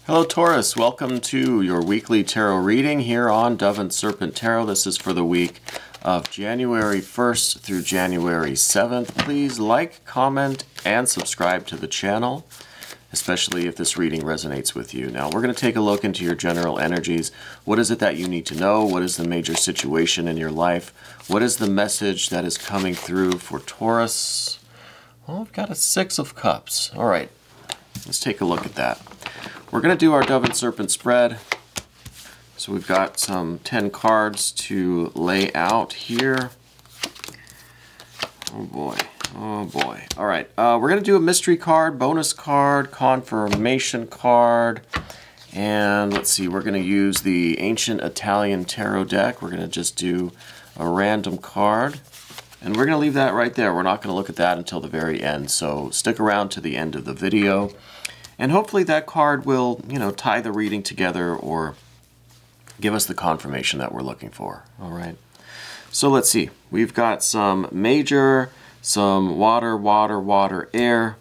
Hello Taurus, welcome to your weekly tarot reading here on Dove and Serpent Tarot. This is for the week of January 1st through January 7th. Please like, comment, and subscribe to the channel, especially if this reading resonates with you. Now we're going to take a look into your general energies. What is it that you need to know? What is the major situation in your life? What is the message that is coming through for Taurus? Well, I've got a Six of Cups. All right, let's take a look at that. We're going to do our Dove and Serpent spread. So we've got some 10 cards to lay out here. Oh boy, oh boy. All right, we're going to do a mystery card, bonus card, confirmation card, and let's see, we're going to use the Ancient Italian Tarot deck. We're going to just do a random card, and we're going to leave that right there. We're not going to look at that until the very end, so stick around to the end of the video. And hopefully that card will, tie the reading together or give us the confirmation that we're looking for. All right. So let's see. We've got some major, some water, water, water, air,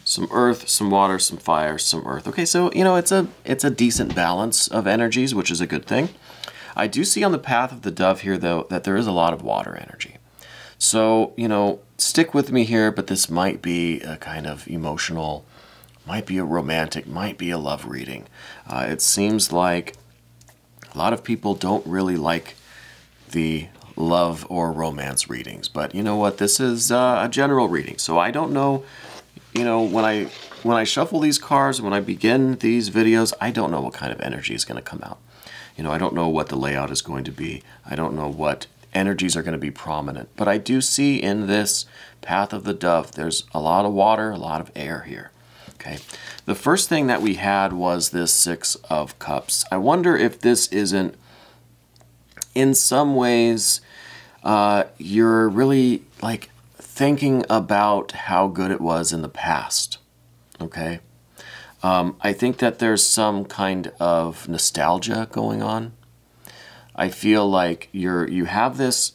some earth, some water, some fire, some earth. Okay, so, it's a decent balance of energies, which is a good thing. I do see on the path of the dove here, though, that there is a lot of water energy. So, stick with me here, but this might be a kind of emotional, might be a romantic, might be a love reading. It seems like a lot of people don't really like the love or romance readings, but you know what? This is a general reading, so I don't know. When I shuffle these cards, when I begin these videos, I don't know what kind of energy is going to come out. I don't know what the layout is going to be. I don't know what energies are going to be prominent, but I do see in this path of the dove, there's a lot of water, a lot of air here. Okay. The first thing that we had was this Six of Cups. I wonder if this isn't, in some ways, you're really like thinking about how good it was in the past. Okay. I think that there's some kind of nostalgia going on. I feel like you have this,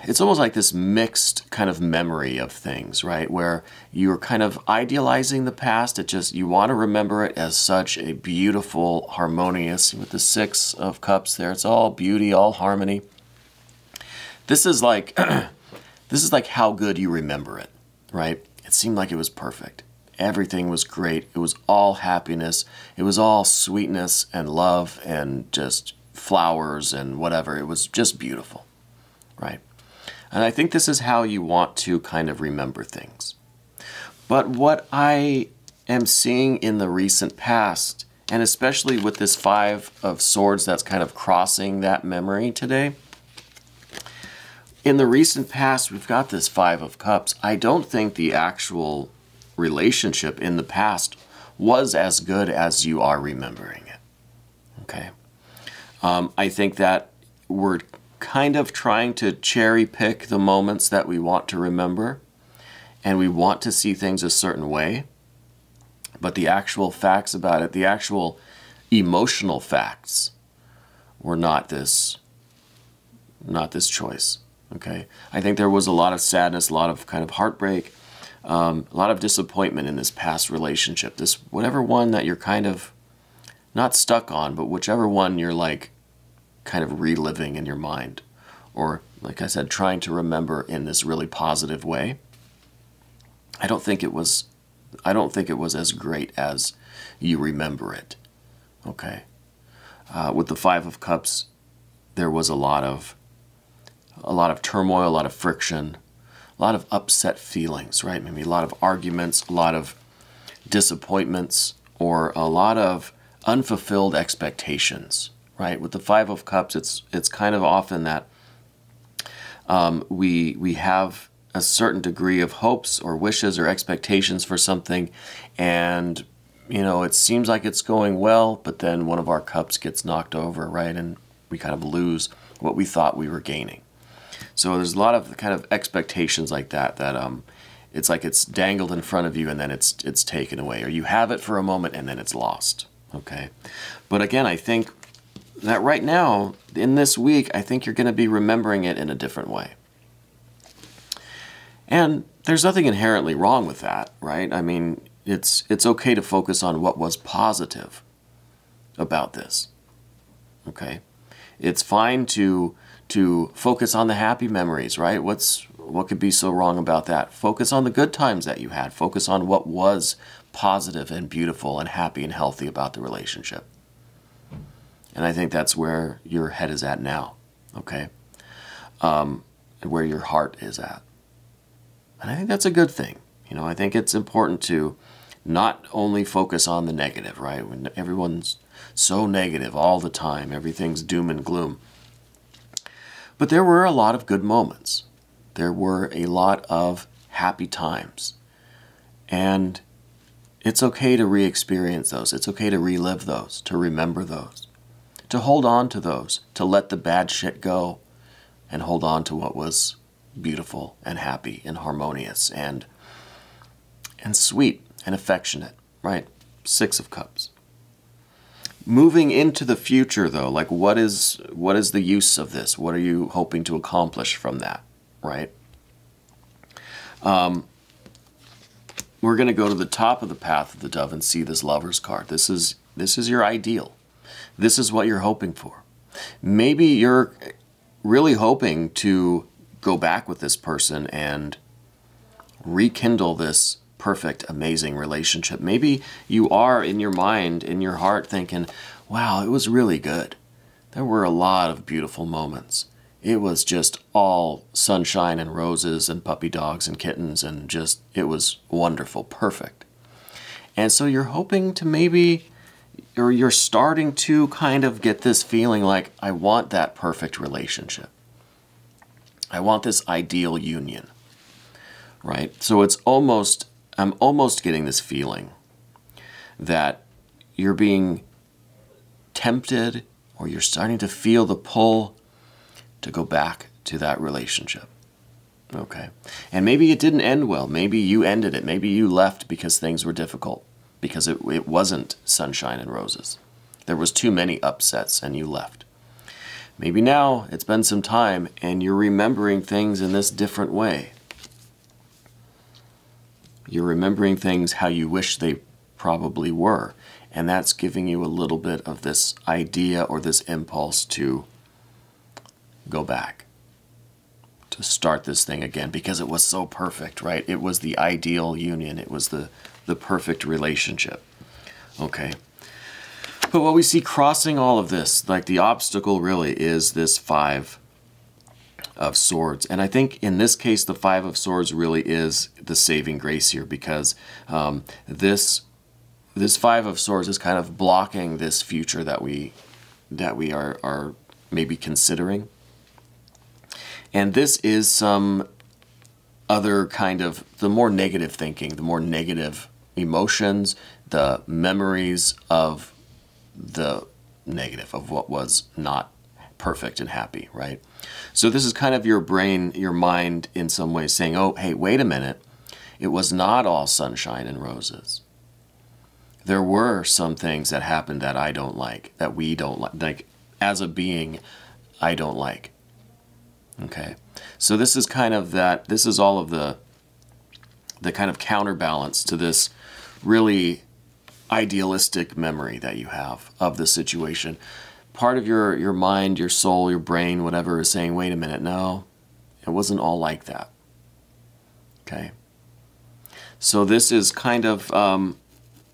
it's almost like this mixed kind of memory of things, right? Where you're kind of idealizing the past. You want to remember it as such a beautiful, harmonious, with the Six of Cups there. It's all beauty, all harmony. This is like, this is like how good you remember it, right? It seemed like it was perfect. Everything was great. It was all happiness. It was all sweetness and love and just flowers and whatever. It was just beautiful. Right? And I think this is how you want to kind of remember things. But what I am seeing in the recent past, and especially with this Five of Swords that's kind of crossing that memory today, in the recent past, we've got this Five of Cups. I don't think the actual relationship in the past was as good as you are remembering it. Okay? I think that we're kind of trying to cherry pick the moments that we want to remember, and we want to see things a certain way, but the actual facts about it, the actual emotional facts, were not this choice. Okay, I think there was a lot of sadness, a lot of kind of heartbreak, a lot of disappointment in this past relationship. This whatever one that you're kind of not stuck on, but whichever one you're like kind of reliving in your mind, or like I said, trying to remember in this really positive way. I don't think it was as great as you remember it. Okay. With the Five of Cups, there was a lot of turmoil, a lot of friction, a lot of upset feelings, right? Maybe a lot of arguments, a lot of disappointments, or a lot of unfulfilled expectations. Right? With the Five of Cups, it's kind of often that we have a certain degree of hopes or wishes or expectations for something, and it seems like it's going well, but then one of our cups gets knocked over, right? And we kind of lose what we thought we were gaining. So there's a lot of kind of expectations like that it's like it's dangled in front of you and then it's taken away, or you have it for a moment and then it's lost. Okay, but again, I think that right now, in this week, I think you're going to be remembering it in a different way. And there's nothing inherently wrong with that, right? I mean, it's okay to focus on what was positive about this. Okay? It's fine to focus on the happy memories, right? What could be so wrong about that? Focus on the good times that you had. Focus on what was positive and beautiful and happy and healthy about the relationship. And I think that's where your head is at now, okay? Where your heart is at. And I think that's a good thing. You know, I think it's important to not only focus on the negative, right? When everyone's so negative all the time, everything's doom and gloom. But there were a lot of good moments. There were a lot of happy times. And it's okay to re-experience those. It's okay to relive those, to remember those, to hold on to those, to let the bad shit go and hold on to what was beautiful and happy and harmonious and sweet and affectionate, right? 6 of Cups. Moving into the future, though, like what is the use of this? What are you hoping to accomplish from that, right? We're going to go to the top of the path of the dove and see this Lover's card. This is your ideal. This is what you're hoping for. Maybe you're really hoping to go back with this person and rekindle this perfect, amazing relationship. Maybe you are in your mind, in your heart, thinking, wow, it was really good. There were a lot of beautiful moments. It was just all sunshine and roses and puppy dogs and kittens and just, it was wonderful, perfect. And so you're hoping to maybe, or you're starting to kind of get this feeling like, I want that perfect relationship. I want this ideal union, right? So it's almost, I'm almost getting this feeling that you're being tempted or you're starting to feel the pull to go back to that relationship. Okay. And maybe it didn't end well. Maybe you ended it. Maybe you left because things were difficult, because it wasn't sunshine and roses. There was too many upsets and you left. Maybe now it's been some time and you're remembering things in this different way. You're remembering things how you wish they probably were. And that's giving you a little bit of this idea or this impulse to go back, to start this thing again, because it was so perfect, right? It was the ideal union. It was the perfect relationship. Okay. But what we see crossing all of this, like the obstacle really is this 5 of Swords. And I think in this case, the 5 of Swords really is the saving grace here, because this 5 of Swords is kind of blocking this future that we are maybe considering. And this is some other kind of, the more negative thinking, the more negative emotions, the memories of the negative, of what was not perfect and happy, right? So this is kind of your brain, your mind in some ways saying, oh, hey, wait a minute. It was not all sunshine and roses. There were some things that happened that I don't like, that we don't like as a being, I don't like. Okay, so this is kind of that, this is all of the kind of counterbalance to this really idealistic memory that you have of the situation. Part of your mind, your soul, your brain, whatever is saying, wait a minute, no, it wasn't all like that. Okay, so this is kind of,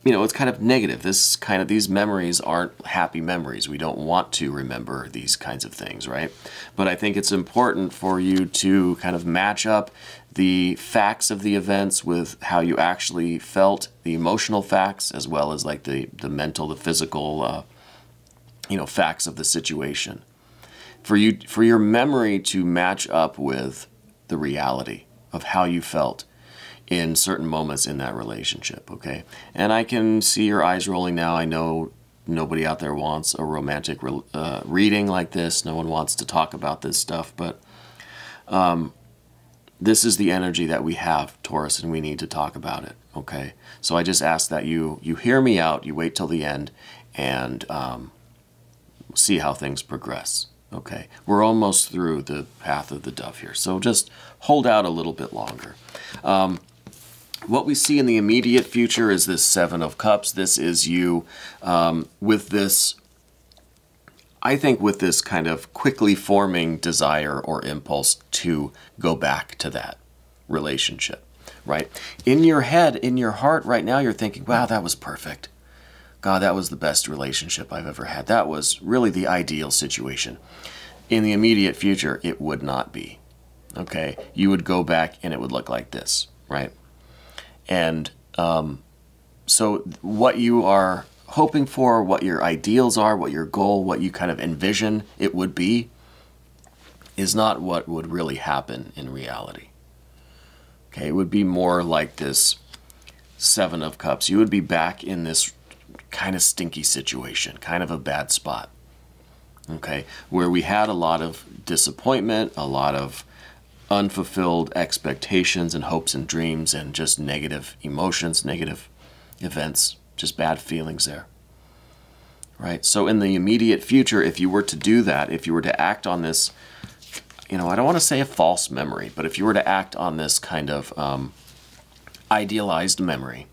you know, it's kind of negative. These memories aren't happy memories. We don't want to remember these kinds of things, right? But I think it's important for you to kind of match up the facts of the events with how you actually felt, the emotional facts, as well as like the mental, the physical, you know, facts of the situation. For your memory to match up with the reality of how you felt in certain moments in that relationship, okay? And I can see your eyes rolling now. I know nobody out there wants a romantic reading like this. No one wants to talk about this stuff, but this is the energy that we have, Taurus, and we need to talk about it, okay? So I just ask that you hear me out, you wait till the end, and see how things progress, okay? We're almost through the path of the dove here, so just hold out a little bit longer. What we see in the immediate future is this Seven of Cups. This is you with this, I think, with this kind of quickly forming desire or impulse to go back to that relationship, right? In your head, in your heart right now, you're thinking, wow, that was perfect. God, that was the best relationship I've ever had. That was really the ideal situation. In the immediate future, it would not be, okay? You would go back and it would look like this, right? And so what you are hoping for, what your ideals are, what your goal, what you kind of envision it would be, is not what would really happen in reality. Okay, it would be more like this Seven of Cups. You would be back in this kind of stinky situation, kind of a bad spot. Okay, where we had a lot of disappointment, a lot of unfulfilled expectations and hopes and dreams and just negative emotions, negative events, just bad feelings there. Right? So in the immediate future, if you were to do that, if you were to act on this, you know, I don't want to say a false memory, but if you were to act on this kind of idealized memory,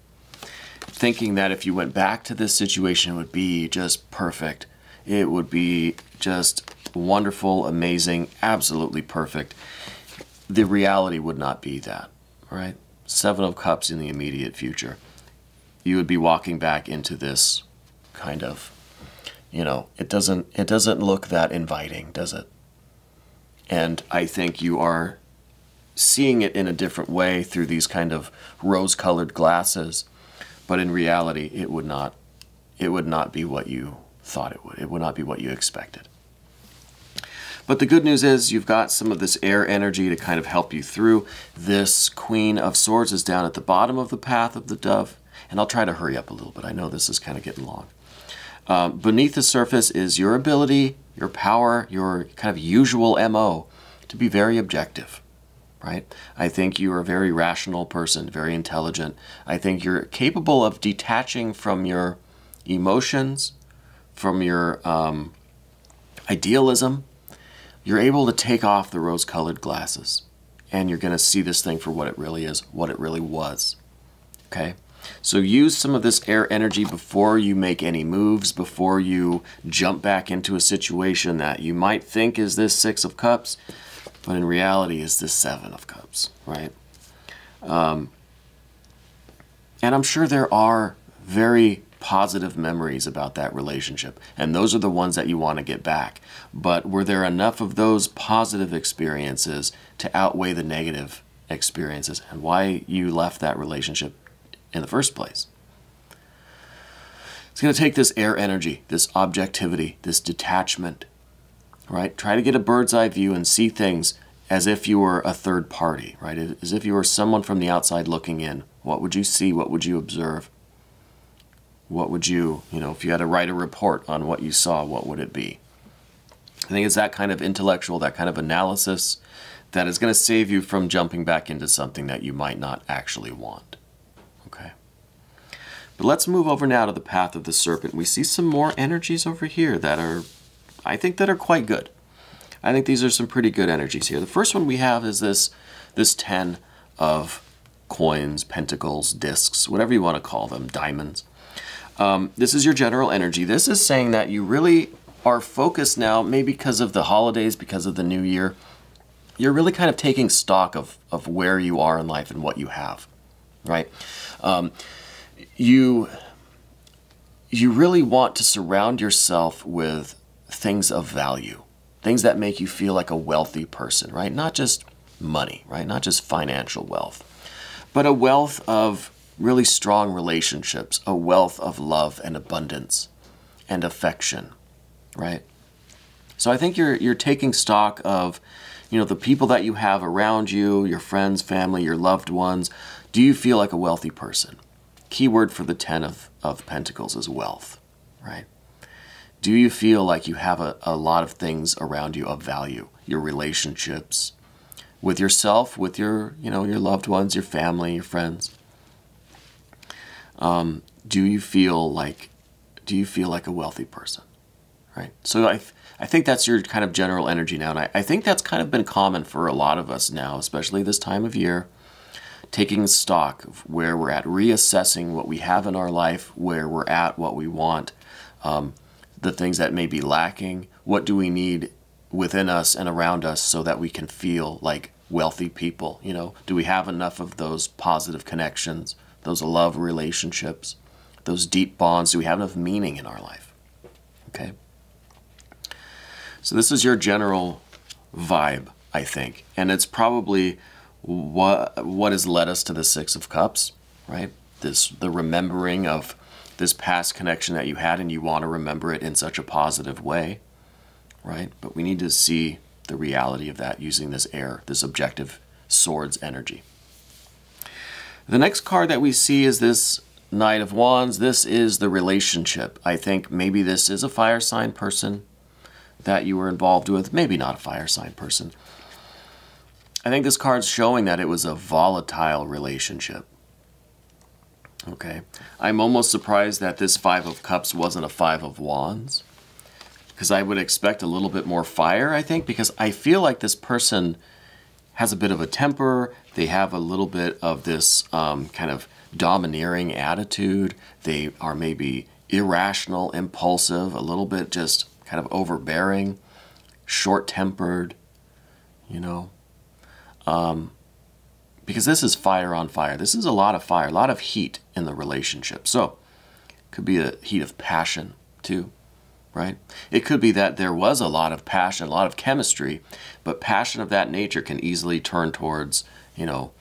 thinking that if you went back to this situation, it would be just perfect. It would be just wonderful, amazing, absolutely perfect. The reality would not be that, right? Seven of Cups in the immediate future. You would be walking back into this kind of, you know, it doesn't look that inviting, does it? And I think you are seeing it in a different way through these kind of rose-colored glasses, but in reality, it would not be what you thought it would. It would not be what you expected. But the good news is you've got some of this air energy to kind of help you through. This Queen of Swords is down at the bottom of the path of the dove, and I'll try to hurry up a little bit. I know this is kind of getting long. Beneath the surface is your ability, your power, your kind of usual MO to be very objective, right? I think you are a very rational person, very intelligent. I think you're capable of detaching from your emotions, from your idealism. You're able to take off the rose-colored glasses, and you're going to see this thing for what it really is, what it really was, okay? So use some of this air energy before you make any moves, before you jump back into a situation that you might think is this Six of Cups, but in reality is this Seven of Cups, right? And I'm sure there are very positive memories about that relationship, and those are the ones that you want to get back. But were there enough of those positive experiences to outweigh the negative experiences and why you left that relationship in the first place? It's going to take this air energy, this objectivity, this detachment, right? Try to get a bird's eye view and see things as if you were a third party, right? As if you were someone from the outside looking in. What would you see? What would you observe? What would you know, if you had to write a report on what you saw, what would it be? I think it's that kind of intellectual, that kind of analysis that is going to save you from jumping back into something that you might not actually want. Okay. But let's move over now to the path of the serpent. We see some more energies over here that are, I think, that are quite good. I think these are some pretty good energies here. The first one we have is this 10 of coins, pentacles, discs, whatever you want to call them, diamonds. This is your general energy. This is saying that you really are focused now, maybe because of the holidays, because of the new year. You're really kind of taking stock of where you are in life and what you have, right? You really want to surround yourself with things of value, things that make you feel like a wealthy person, right? Not just money, right? Not just financial wealth, but a wealth of really strong relationships, a wealth of love and abundance and affection, right? So I think you're taking stock of, you know, the people that you have around you, your friends, family, your loved ones. Do you feel like a wealthy person? Keyword for the 10 of Pentacles is wealth, right? Do you feel like you have a lot of things around you of value? Your relationships with yourself, with your, you know, your loved ones, your family, your friends. Do you feel like a wealthy person, right? So I think that's your kind of general energy now, and I think that's kind of been common for a lot of us now, especially this time of year, taking stock of where we're at, reassessing what we have in our life, where we're at, what we want, the things that may be lacking, what do we need within us and around us so that we can feel like wealthy people. You know, do we have enough of those positive connections, those love relationships, those deep bonds? Do we have enough meaning in our life? Okay. So this is your general vibe, I think, and it's probably what has led us to the Six of Cups, right? The remembering of this past connection that you had, and you want to remember it in such a positive way, right? But we need to see the reality of that using this air, this objective swords energy. The next card that we see is this Knight of Wands. This is the relationship. I think maybe this is a fire sign person that you were involved with, maybe not a fire sign person. I think this card's showing that it was a volatile relationship. Okay, I'm almost surprised that this Five of Cups wasn't a Five of Wands, because I would expect a little bit more fire, I think, because I feel like this person has a bit of a temper. They have a little bit of this kind of domineering attitude. They are maybe irrational, impulsive, a little bit just kind of overbearing, short-tempered, you know. Because this is fire on fire. This is a lot of fire, a lot of heat in the relationship. So, it could be a heat of passion, too, right? It could be that there was a lot of passion, a lot of chemistry, but passion of that nature can easily turn towards, you know,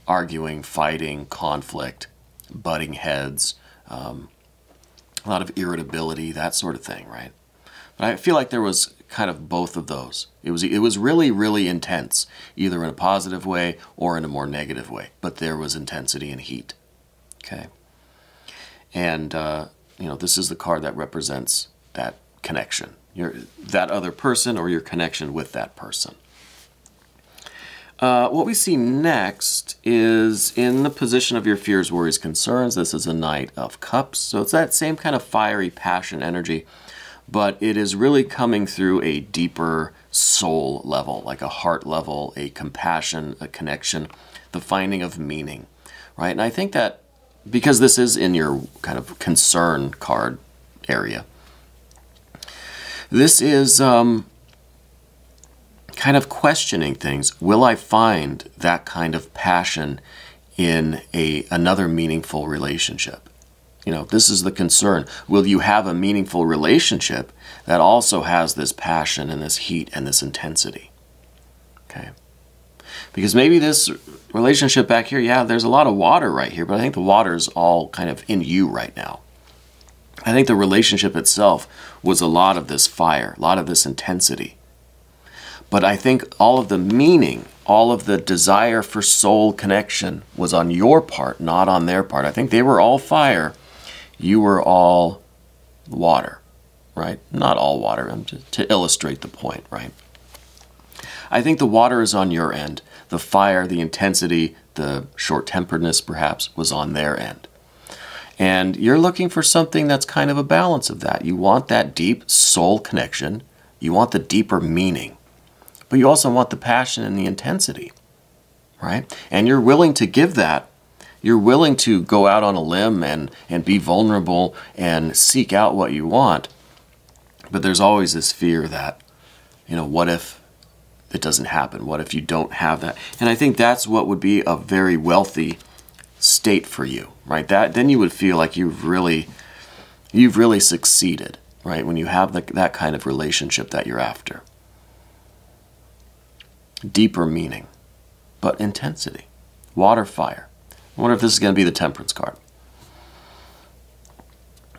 arguing, fighting, conflict, butting heads, a lot of irritability, that sort of thing, right? But I feel like there was kind of both of those. It was really, really intense, either in a positive way or in a more negative way. But there was intensity and heat. Okay. And, you know, this is the card that represents that connection. That other person or your connection with that person. What we see next is in the position of your fears, worries, concerns. This is a Knight of Cups. So it's that same kind of fiery passion energy, but it is really coming through a deeper soul level, like a heart level, a compassion, a connection, the finding of meaning, right? And I think that because this is in your kind of concern card area, this is kind of questioning things. Will I find that kind of passion in another meaningful relationship? You know, this is the concern. Will you have a meaningful relationship that also has this passion and this heat and this intensity? Okay. Because maybe this relationship back here, yeah, there's a lot of water right here, but I think the water is all kind of in you right now. I think the relationship itself was a lot of this fire, a lot of this intensity. But I think all of the meaning, all of the desire for soul connection was on your part, not on their part. I think they were all fire. You were all water, right? Not all water, to illustrate the point, right? I think the water is on your end. The fire, the intensity, the short-temperedness perhaps was on their end. And you're looking for something that's kind of a balance of that. You want that deep soul connection. You want the deeper meaning. But you also want the passion and the intensity, right? And you're willing to give that. You're willing to go out on a limb and be vulnerable and seek out what you want. But there's always this fear that, you know, what if it doesn't happen? What if you don't have that? And I think that's what would be a very wealthy state for you, right? Then you would feel like you've really succeeded, right? When you have that kind of relationship that you're after. Deeper meaning, but intensity. Water, fire. I wonder if this is going to be the Temperance card.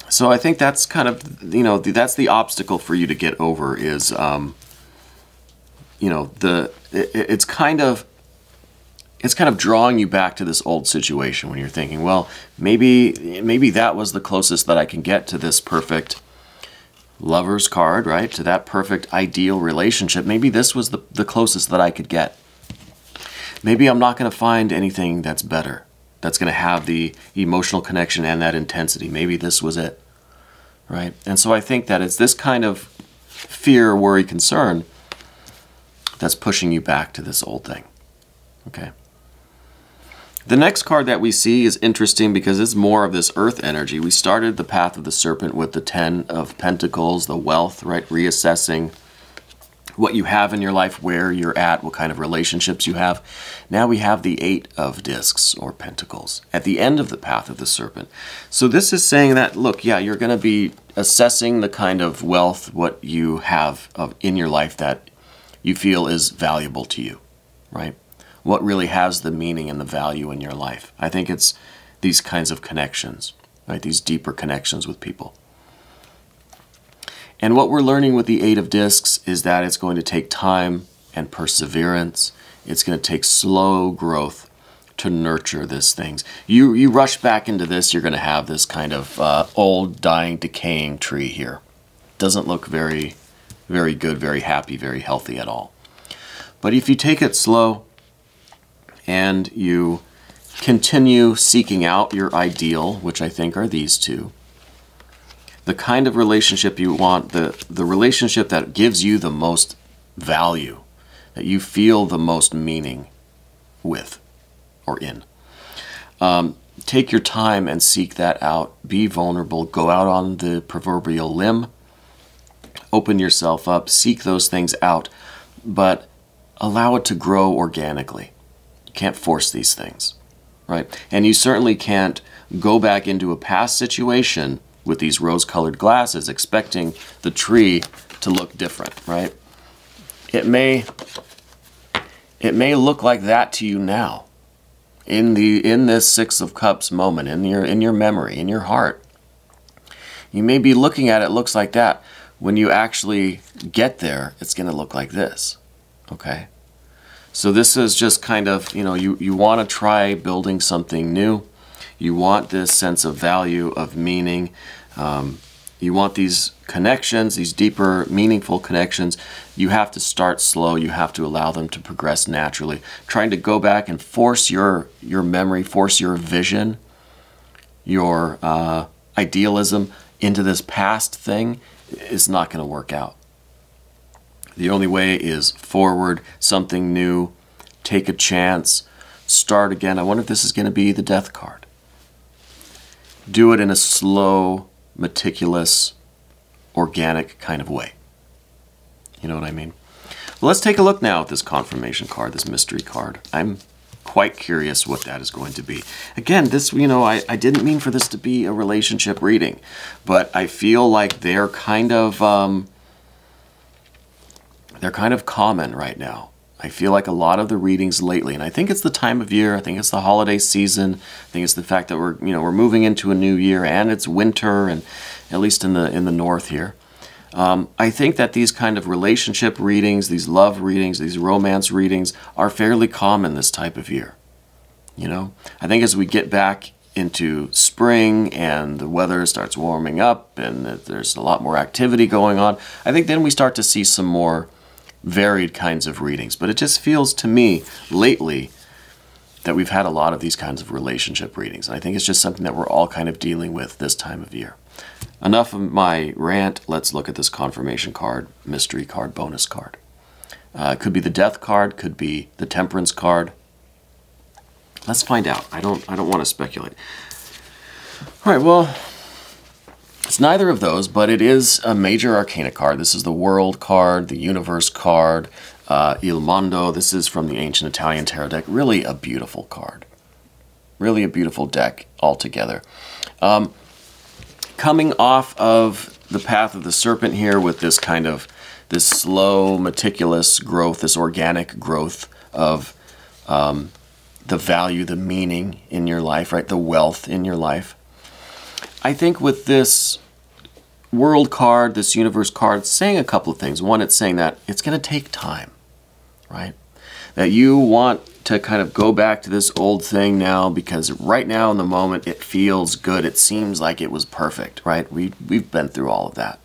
So I think that's kind of, you know, that's the obstacle for you to get over is, you know, it's kind of drawing you back to this old situation when you're thinking, well, maybe that was the closest that I can get to this perfect Lover's card, right? To that perfect ideal relationship. Maybe this was the closest that I could get. Maybe I'm not going to find anything that's better, that's going to have the emotional connection and that intensity. Maybe this was it, right? And so I think that it's this kind of fear, worry, concern that's pushing you back to this old thing, okay? The next card that we see is interesting because it's more of this earth energy. We started the Path of the Serpent with the 10 of Pentacles, the wealth, right? Reassessing what you have in your life, where you're at, what kind of relationships you have. Now we have the 8 of Discs or Pentacles at the end of the Path of the Serpent. So this is saying that, look, yeah, you're going to be assessing the kind of wealth, what you have in your life that you feel is valuable to you, right? What really has the meaning and the value in your life. I think it's these kinds of connections, right? These deeper connections with people. And what we're learning with the 8 of Discs is that it's going to take time and perseverance. It's going to take slow growth to nurture these things. You rush back into this, you're going to have this kind of old, dying, decaying tree here. Doesn't look very, very good, very happy, very healthy at all. But if you take it slow and you continue seeking out your ideal, which I think are these two, the kind of relationship you want, the relationship that gives you the most value, that you feel the most meaning with or in. Take your time and seek that out. Be vulnerable. Go out on the proverbial limb. Open yourself up. Seek those things out. But allow it to grow organically. You can't force these things, right? And you certainly can't go back into a past situation with these rose-colored glasses, expecting the tree to look different, right? It may look like that to you now, in this 6 of Cups moment, in your memory, in your heart. You may be looking at it looks like that. When you actually get there, it's going to look like this, okay? So this is just kind of, you want to try building something new. You want this sense of value, of meaning. You want these connections, these deeper, meaningful connections. You have to start slow. You have to allow them to progress naturally. Trying to go back and force your memory, force your vision, your idealism into this past thing is not going to work out. The only way is forward, something new, take a chance, start again. I wonder if this is going to be the Death card. Do it in a slow, meticulous, organic kind of way. You know what I mean? Well, let's take a look now at this confirmation card, this mystery card. I'm quite curious what that is going to be. Again, this, I didn't mean for this to be a relationship reading, but I feel like they're kind of common right now. I feel like a lot of the readings lately, and I think it's the time of year, I think it's the holiday season, I think it's the fact that we're moving into a new year and it's winter, and at least in the north here. I think that these kind of relationship readings, these love readings, these romance readings are fairly common this type of year. I think as we get back into spring and the weather starts warming up and there's a lot more activity going on, I think then we start to see some more varied kinds of readings. But it just feels to me lately that we've had a lot of these kinds of relationship readings. And I think it's just something that we're all kind of dealing with this time of year. Enough of my rant. Let's look at this confirmation card, mystery card, bonus card. It could be the Death card, could be the Temperance card. Let's find out. I don't want to speculate. All right, well, it's neither of those, but it is a major arcana card. This is the World card, the Universe card, Il Mondo. This is from the Ancient Italian Tarot deck. Really a beautiful card. Really a beautiful deck altogether. Coming off of the Path of the Serpent here with this kind of, this slow, meticulous growth, this organic growth of the value, the meaning in your life, right? The wealth in your life. I think with this World card, this Universe card, it's saying a couple of things. One, it's saying that it's going to take time, right? That you want to kind of go back to this old thing now because right now in the moment it feels good. It seems like it was perfect, right? We've been through all of that.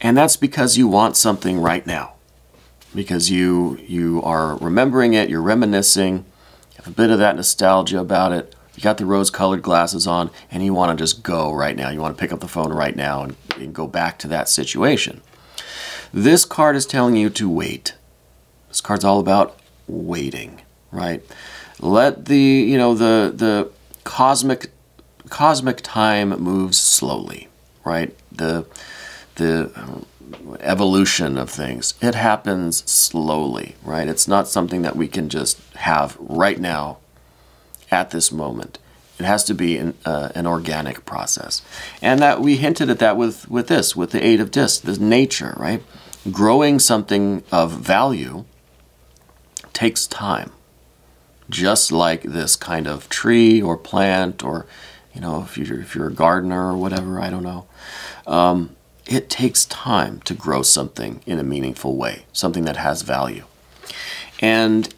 And that's because you want something right now. Because you are remembering it, you're reminiscing, you have a bit of that nostalgia about it. You got the rose-colored glasses on, and you want to just go right now. You want to pick up the phone right now and go back to that situation. This card is telling you to wait. This card's all about waiting, right? Let the, you know, the cosmic time moves slowly, right? The evolution of things, it happens slowly, right? It's not something that we can just have right now at this moment. It has to be an organic process. And that we hinted at that with the Eight of Discs, the nature, right? Growing something of value takes time. Just like this kind of tree or plant, or, you know, if you're a gardener or whatever, I don't know. It takes time to grow something in a meaningful way, something that has value. And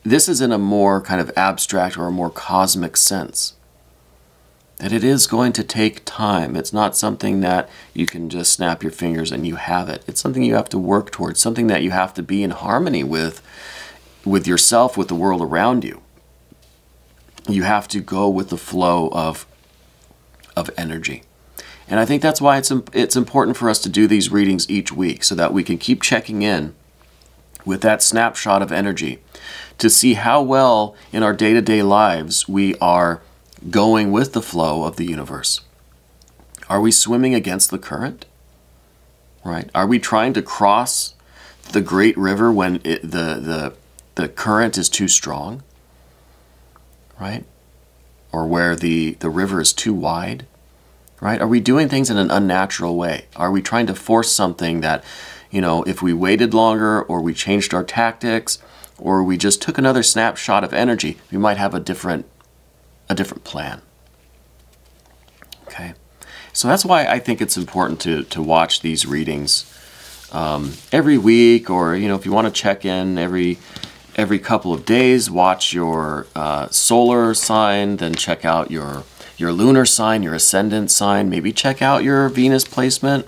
this is in a more kind of abstract or a more cosmic sense. That it is going to take time. It's not something that you can just snap your fingers and you have it. It's something you have to work towards, something that you have to be in harmony with yourself, with the world around you. You have to go with the flow of energy. And I think that's why it's important for us to do these readings each week, so that we can keep checking in with that snapshot of energy to see how well in our day-to-day lives we are going with the flow of the universe. Are we swimming against the current? Right? Are we trying to cross the great river when the current is too strong? Right? Or where the river is too wide? Right? Are we doing things in an unnatural way? Are we trying to force something that, you know, if we waited longer, or we changed our tactics, or we just took another snapshot of energy, we might have a different plan. Okay? So that's why I think it's important to watch these readings every week, or, you know, if you want to check in every couple of days, watch your solar sign, then check out your lunar sign, your ascendant sign, maybe check out your Venus placement.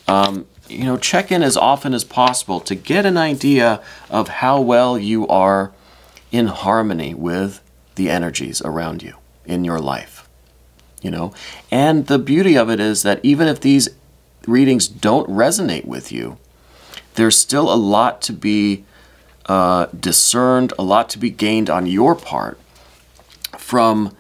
You know, check in as often as possible to get an idea of how well you are in harmony with the energies around you in your life. You know, and the beauty of it is that even if these readings don't resonate with you, there's still a lot to be discerned, a lot to be gained on your part from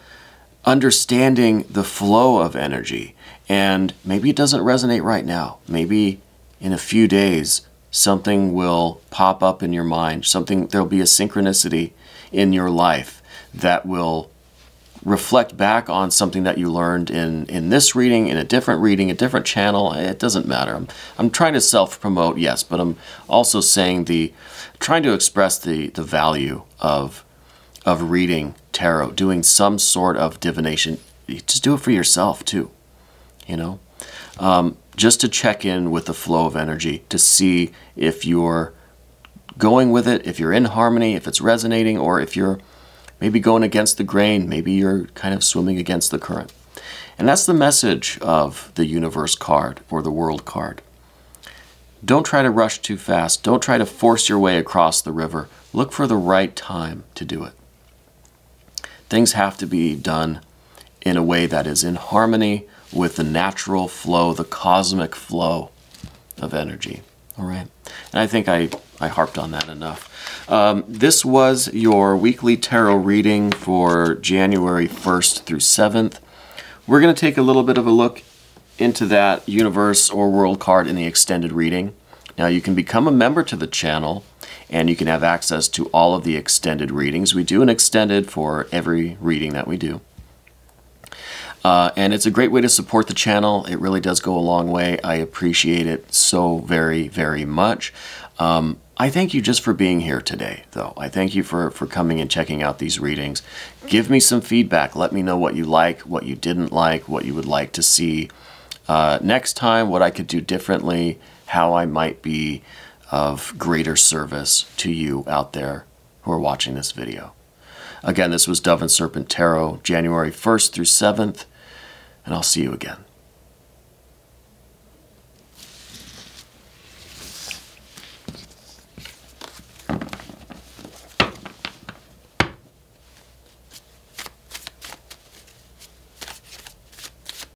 understanding the flow of energy. And maybe it doesn't resonate right now. Maybe in a few days something will pop up in your mind, there'll be a synchronicity in your life that will reflect back on something that you learned in this reading, in a different channel. It doesn't matter. I'm trying to self-promote, yes, but I'm also saying trying to express the value of reading tarot, doing some sort of divination. Just do it for yourself too, you know, just to check in with the flow of energy, to see if you're going with it, if you're in harmony, if it's resonating, or if you're maybe going against the grain, maybe you're kind of swimming against the current. And that's the message of the universe card or the world card. Don't try to rush too fast. Don't try to force your way across the river. Look for the right time to do it. Things have to be done in a way that is in harmony with the natural flow, the cosmic flow of energy. All right. And I think I harped on that enough. This was your weekly tarot reading for January 1st through 7th. We're going to take a little bit of a look into that universe or world card in the extended reading. Now, you can become a member to the channel, and you can have access to all of the extended readings. We do an extended for every reading that we do. And it's a great way to support the channel. It really does go a long way. I appreciate it so very, very much. I thank you just for being here today, though. I thank you for coming and checking out these readings. Give me some feedback. Let me know what you like, what you didn't like, what you would like to see next time, what I could do differently, how I might be of greater service to you out there who are watching this video. Again, this was Dove and Serpent Tarot, January 1st through 7th, and I'll see you again.